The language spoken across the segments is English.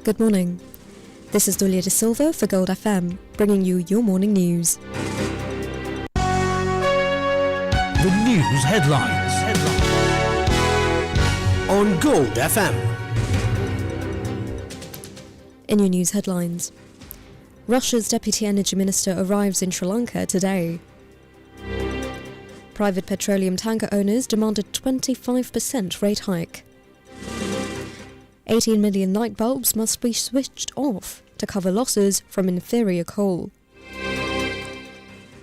Good morning. This is Dulia De Silva for Gold FM, bringing you your morning news. The news headlines on Gold FM. In your news headlines, Russia's Deputy Energy Minister arrives in Sri Lanka today. Private petroleum tanker owners demanded 25% rate hike. 18 million light bulbs must be switched off to cover losses from inferior coal.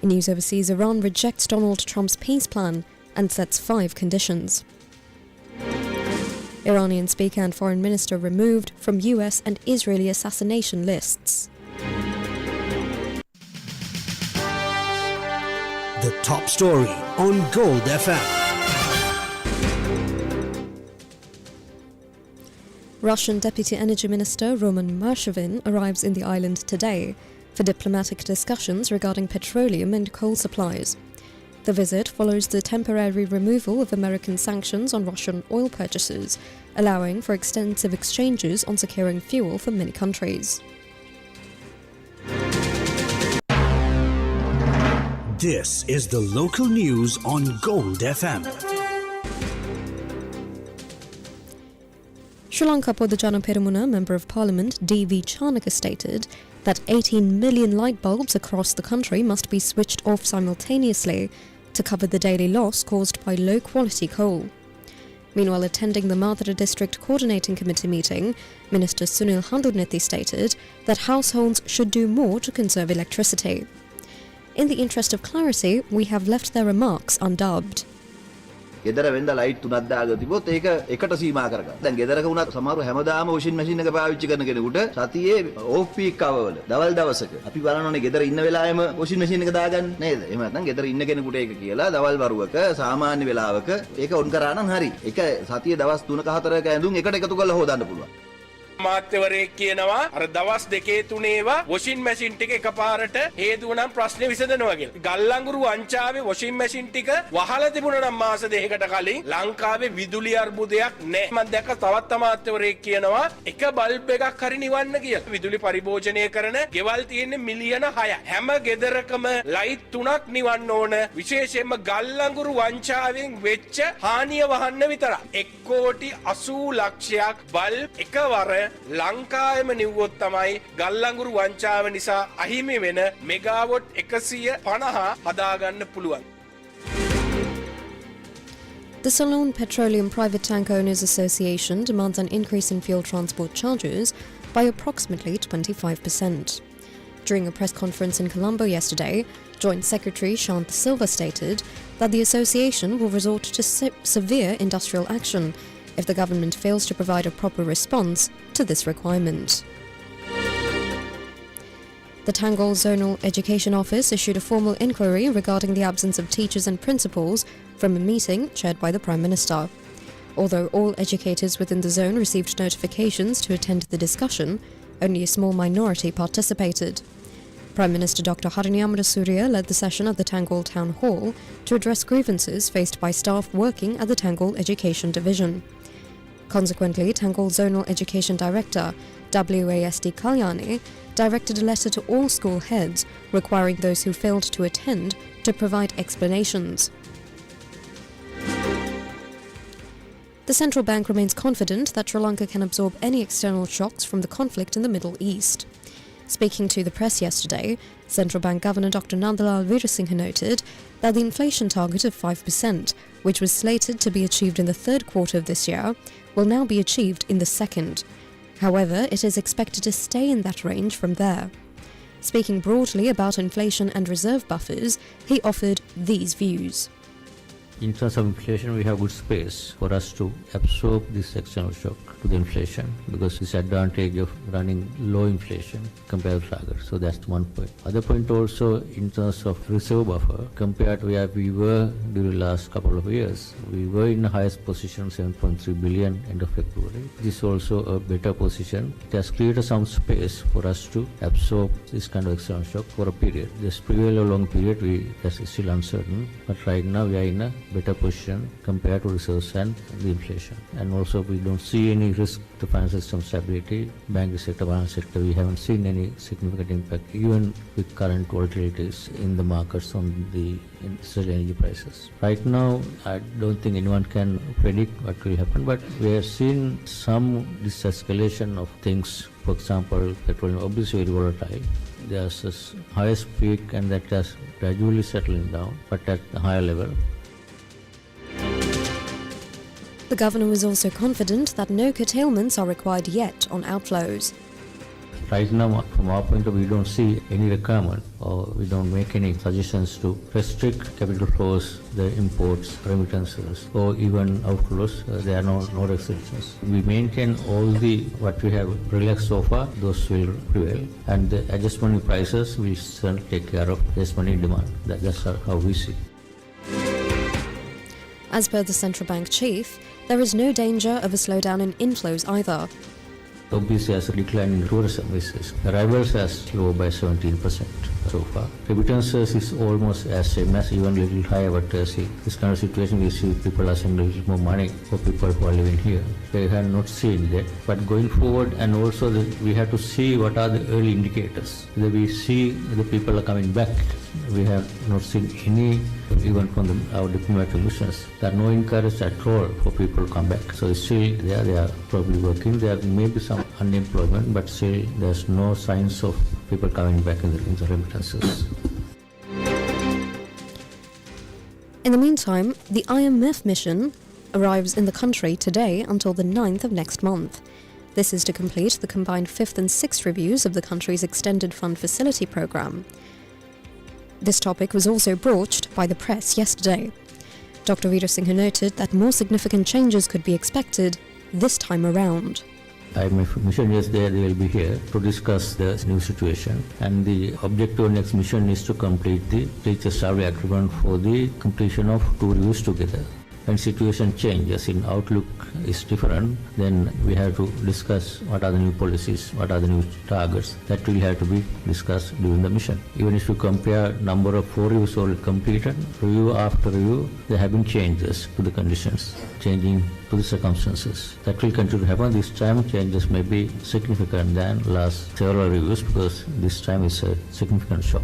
In news overseas, Iran rejects Donald Trump's peace plan and sets 5 conditions. Iranian speaker and foreign minister removed from US and Israeli assassination lists. The top story on Gold FM. Russian Deputy Energy Minister Roman Marshavin arrives in the island today for diplomatic discussions regarding petroleum and coal supplies. The visit follows the temporary removal of American sanctions on Russian oil purchases, allowing for extensive exchanges on securing fuel for many countries. This is the local news on Gold FM. Sri Lanka Podujana Peramuna Member of Parliament D.V. Chanaka stated that 18 million light bulbs across the country must be switched off simultaneously to cover the daily loss caused by low-quality coal. Meanwhile, attending the Madura District Coordinating Committee meeting, Minister Sunil Handurnethi stated that households should do more to conserve electricity. In the interest of clarity, we have left their remarks undubbed. ගෙදර වෙන්ද light තුනක් දාගෙන තිබොත් ඒක එකට සීමා කරගන්න. දැන් ගෙදරක වුණත් සමහරව හැමදාම වොෂින් මැෂින් එක පාවිච්චි කරන කෙනෙකුට සතියේ ඕෆ් පීක් අවවල දවල් දවසක අපි බලනෝනේ ගෙදර ඉන්න වෙලාවෙම වොෂින් මැෂින් එක දාගන්න නේද? එහෙම නැත්නම් ගෙදර ඉන්න කෙනෙකුට ඒක කියලා දවල් වරුවක සාමාන්‍ය වෙලාවක ඒක ඔන් කරා නම් හරි. ඒක සතියේ දවස් 3ක 4ක ඇඳුම් එකට එකතු කරලා හොදන්න පුළුවන්. මාත්‍යවරයෙක් කියනවා අර දවස් දෙකේ තුනේවා වොෂින් මැෂින් ටික එකපාරට හේතුව නම් ප්‍රශ්නේ විසඳනවා කියලා. ගල්ලංගුරු අංචාවේ වොෂින් මැෂින් ටික වහලා තිබුණා නම් මාස දෙකකට කලින් ලංකාවේ විදුලි අර්බුදයක් නැහැ. මම දැක්ක තවත් මාත්‍යවරයෙක් කියනවා එක බල්බ් එකක් හරි නිවන්න කියලා. විදුලි පරිභෝජනය කරන ගෙවල් තියෙන්නේ මිලියන 6. හැම ගෙදරකම ලයිට් 3ක් නිවන්න ඕන. විශේෂයෙන්ම ගල්ලංගුරු අංචාවෙන් වෙච්ච හානිය වහන්න විතරක්. 1,80,00,000ක් බල්බ් එකවර ලංකාවෙම නිව්වොත් තමයි ගල්ලංගුරු වංචාව නිසා අහිමි වෙන මෙගාවොට් 150 හදාගන්න පුළුවන්. The Ceylon Petroleum Private Tank Owners Association demands an increase in fuel transport charges by approximately 25%. During a press conference in Colombo yesterday, Joint Secretary Shant Silva stated that the association will resort to severe industrial action if the government fails to provide a proper response to this requirement. The Tangol Zonal Education Office issued a formal inquiry regarding the absence of teachers and principals from a meeting chaired by the Prime Minister. Although all educators within the zone received notifications to attend the discussion, only a small minority participated. Prime Minister Dr. Harini Amarasuriya led the session at the Tangol Town Hall to address grievances faced by staff working at the Tangol Education Division. Consequently, Tangol Zonal Education Director WASD Kalyani directed a letter to all school heads requiring those who failed to attend to provide explanations. The central bank remains confident that Sri Lanka can absorb any external shocks from the conflict in the Middle East. Speaking to the press yesterday, Central Bank Governor Dr. Nandalal Veerasinghe noted that the inflation target of 5%, which was slated to be achieved in the third quarter of this year, will now be achieved in the second. However, it is expected to stay in that range from there. Speaking broadly about inflation and reserve buffers, he offered these views. In terms of inflation, we have good space for us to absorb this external shock to the inflation because this advantage of running low inflation compared to others. So that's one point. Other point also in terms of reserve buffer compared to where we were during the last couple of years. We were in the highest position, 7.3 billion end of February. This is also a better position. It has created some space for us to absorb this kind of external shock for a period. This prevail a long period, that's still uncertain. But right now we are in a better position compared to reserves and the inflation. And also we don't see any risk to financial system stability. Banking sector, financial sector, we haven't seen any significant impact even with current volatilities in the markets on the energy prices. Right now, I don't think anyone can predict what will happen, but we are seeing some escalation of things. For example, petrol obviously very volatile. There's this highest peak and that has gradually settling down, but at a higher level. The governor was also confident that no curtailments are required yet on outflows. Right now, from our point of view, we don't see any requirement or we don't make any suggestions to restrict capital flows, the imports, remittances, or even outflows. There are no restrictions. We maintain all the what we have relaxed so far, those will prevail. And the adjustment in prices, we certainly take care of adjustment in demand. That's how we see. As per the central bank chief, there is no danger of a slowdown in inflows either. Obviously, as a decline in tourism, arrivals has low by 17% so far. Remittances is almost as same as even a little higher, but see, this kind of situation we see people are sending a little more money for people who are living here. They have not seen that. But going forward, and also we have to see what are the early indicators. That we see the people are coming back. We have not seen any, even from our diplomatic missions, there are no encouragement at all for people to come back. So still they are probably working. There may be some unemployment, but still there's no signs of people coming back in the remittances. In the meantime, the IMF mission arrives in the country today until the 9th of next month. This is to complete the combined 5th and 6th reviews of the country's Extended Fund Facility Programme. This topic was also broached by the press yesterday. Dr. Veerasinghe noted that more significant changes could be expected this time around. IMF mission is there, they will be here to discuss the new situation, and the objective of next mission is to complete the teacher salary agreement for the completion of 2 reviews together. When situation changes in outlook is different, then we have to discuss what are the new policies, what are the new targets. That will have to be discussed during the mission. Even if you compare number of 4 reviews already completed, review after review, there have been changes to the conditions, changing to the circumstances. That will continue to happen. This time changes may be significant than last several reviews because this time is a significant shock.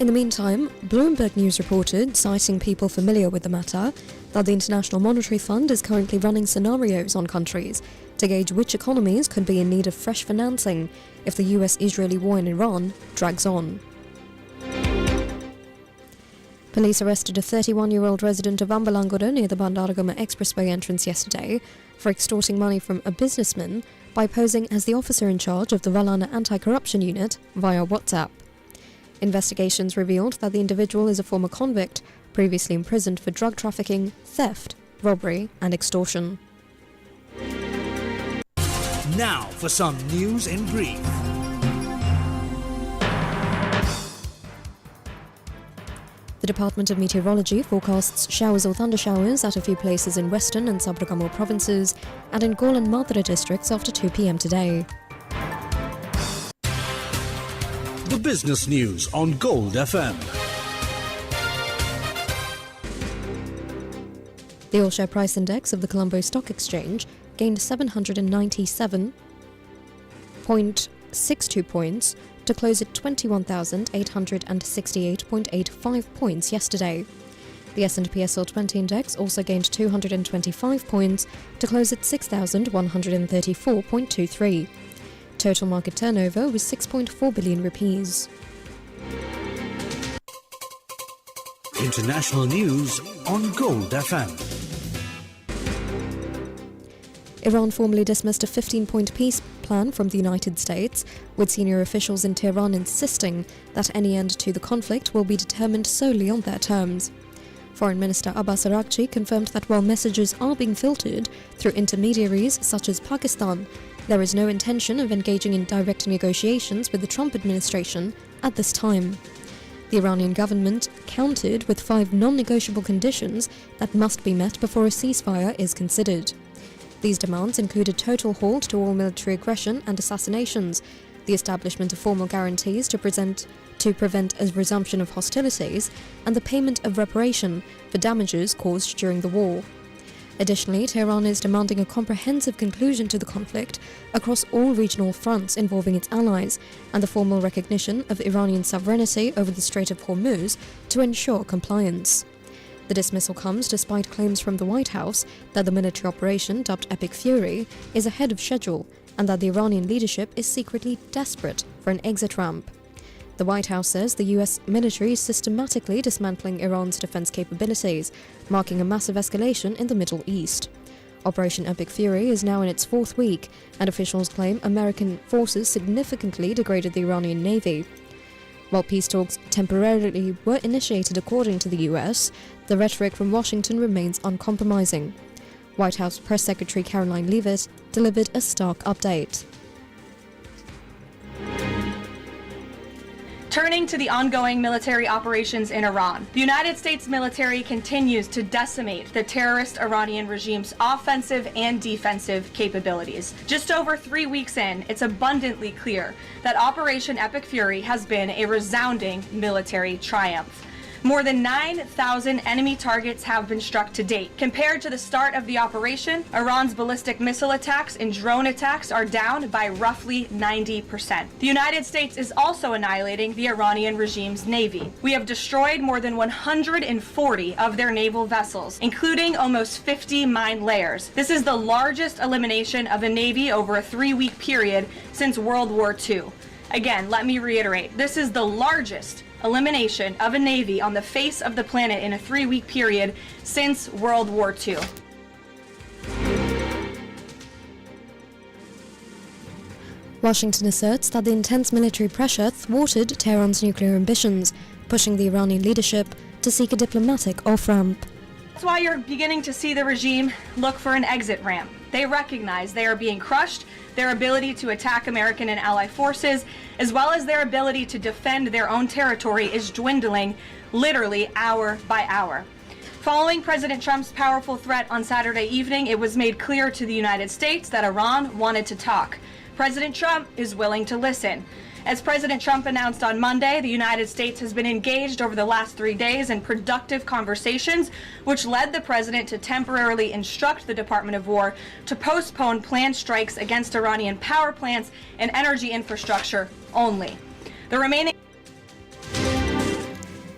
In the meantime, Bloomberg News reported, citing people familiar with the matter, that the International Monetary Fund is currently running scenarios on countries to gauge which economies could be in need of fresh financing if the US-Israeli war in Iran drags on. Police arrested a 31-year-old resident of Ambalangura near the Bandaragama Expressway entrance yesterday for extorting money from a businessman by posing as the officer in charge of the Valana Anti-Corruption Unit via WhatsApp. Investigations revealed that the individual is a former convict, previously imprisoned for drug trafficking, theft, robbery and extortion. Now for some news in brief. The Department of Meteorology forecasts showers or thundershowers at a few places in Western and Sabragamur provinces and in Gaul and Madra districts after 2 p.m. today. The business news on Gold FM. The all-share price index of the Colombo Stock Exchange gained 797.62 points to close at 21,868.85 points yesterday. The S&P SL20 index also gained 225 points to close at 6,134.23. Total market turnover was 6.4 billion rupees. International news on Gold FM. Iran formally dismissed a 15-point peace plan from the United States, with senior officials in Tehran insisting that any end to the conflict will be determined solely on their terms. Foreign Minister Abbas Araghchi confirmed that while messages are being filtered through intermediaries such as Pakistan, there is no intention of engaging in direct negotiations with the Trump administration at this time. The Iranian government countered with 5 non-negotiable conditions that must be met before a ceasefire is considered. These demands include a total halt to all military aggression and assassinations, the establishment of formal guarantees to prevent a resumption of hostilities, and the payment of reparation for damages caused during the war. Additionally, Tehran is demanding a comprehensive conclusion to the conflict across all regional fronts involving its allies, and the formal recognition of Iranian sovereignty over the Strait of Hormuz to ensure compliance. The dismissal comes despite claims from the White House that the military operation, dubbed Epic Fury, is ahead of schedule, and that the Iranian leadership is secretly desperate for an exit ramp. The White House says the US military is systematically dismantling Iran's defense capabilities, marking a massive escalation in the Middle East. Operation Epic Fury is now in its 4th week, and officials claim American forces significantly degraded the Iranian Navy. While peace talks temporarily were initiated according to the US, the rhetoric from Washington remains uncompromising. White House Press Secretary Caroline Leavitt delivered a stark update. Turning to the ongoing military operations in Iran, the United States military continues to decimate the terrorist Iranian regime's offensive and defensive capabilities. Just over 3 weeks in, it's abundantly clear that Operation Epic Fury has been a resounding military triumph. More than 9,000 enemy targets have been struck to date. Compared to the start of the operation, Iran's ballistic missile attacks and drone attacks are down by roughly 90%. The United States is also annihilating the Iranian regime's navy. We have destroyed more than 140 of their naval vessels, including almost 50 mine layers. This is the largest elimination of a navy over a 3-week period since World War II. Again, let me reiterate, this is the largest elimination of a navy on the face of the planet in a 3-week period since World War II. Washington asserts that the intense military pressure thwarted Tehran's nuclear ambitions, pushing the Iranian leadership to seek a diplomatic off-ramp. That's why you're beginning to see the regime look for an exit ramp. They recognize they are being crushed, their ability to attack American and ally forces, as well as their ability to defend their own territory is dwindling literally hour by hour. Following President Trump's powerful threat on Saturday evening, it was made clear to the United States that Iran wanted to talk. President Trump is willing to listen. As President Trump announced on Monday, the United States has been engaged over the last 3 days in productive conversations, which led the president to temporarily instruct the Department of War to postpone planned strikes against Iranian power plants and energy infrastructure only. The remaining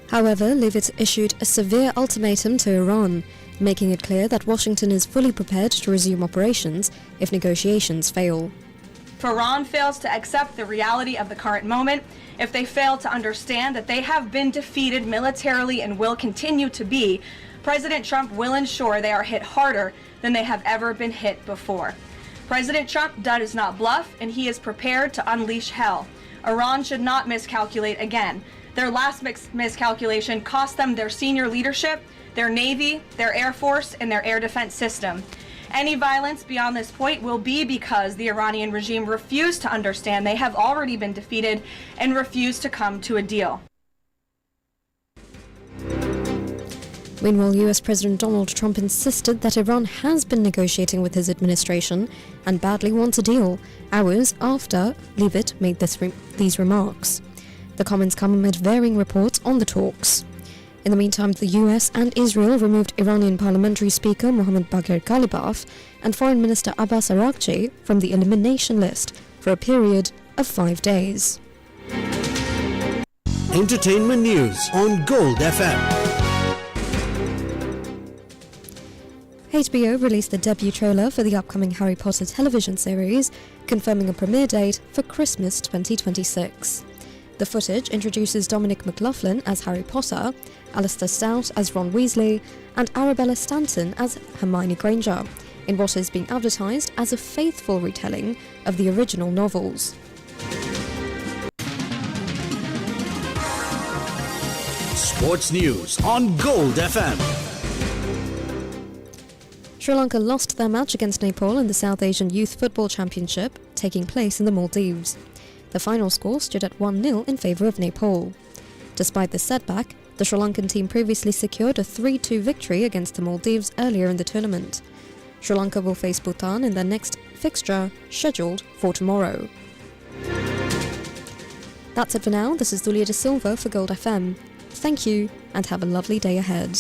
However, Leavitt issued a severe ultimatum to Iran, making it clear that Washington is fully prepared to resume operations if negotiations fail. If Iran fails to accept the reality of the current moment, if they fail to understand that they have been defeated militarily and will continue to be, President Trump will ensure they are hit harder than they have ever been hit before. President Trump does not bluff, and he is prepared to unleash hell. Iran should not miscalculate again. Their last miscalculation cost them their senior leadership, their Navy, their Air Force, and their air defense system. Any violence beyond this point will be because the Iranian regime refused to understand they have already been defeated and refused to come to a deal. Meanwhile, US President Donald Trump insisted that Iran has been negotiating with his administration and badly wants a deal, hours after Leavitt made these remarks. The comments come amid varying reports on the talks. In the meantime, the US and Israel removed Iranian Parliamentary Speaker Mohammad Bagher Ghalibaf and Foreign Minister Abbas Araghchi from the elimination list for a period of 5 days. Entertainment news on Gold FM. HBO released the debut trailer for the upcoming Harry Potter television series, confirming a premiere date for Christmas 2026. The footage introduces Dominic McLaughlin as Harry Potter, Alistair Stout as Ron Weasley, and Arabella Stanton as Hermione Granger, in what is being advertised as a faithful retelling of the original novels. Sports news on Gold FM. Sri Lanka lost their match against Nepal in the South Asian Youth Football Championship, taking place in the Maldives. The final score stood at 1-0 in favour of Nepal. Despite this setback, the Sri Lankan team previously secured a 3-2 victory against the Maldives earlier in the tournament. Sri Lanka will face Bhutan in their next fixture, scheduled for tomorrow. That's it for now. This is Dulia De Silva for Gold FM. Thank you and have a lovely day ahead.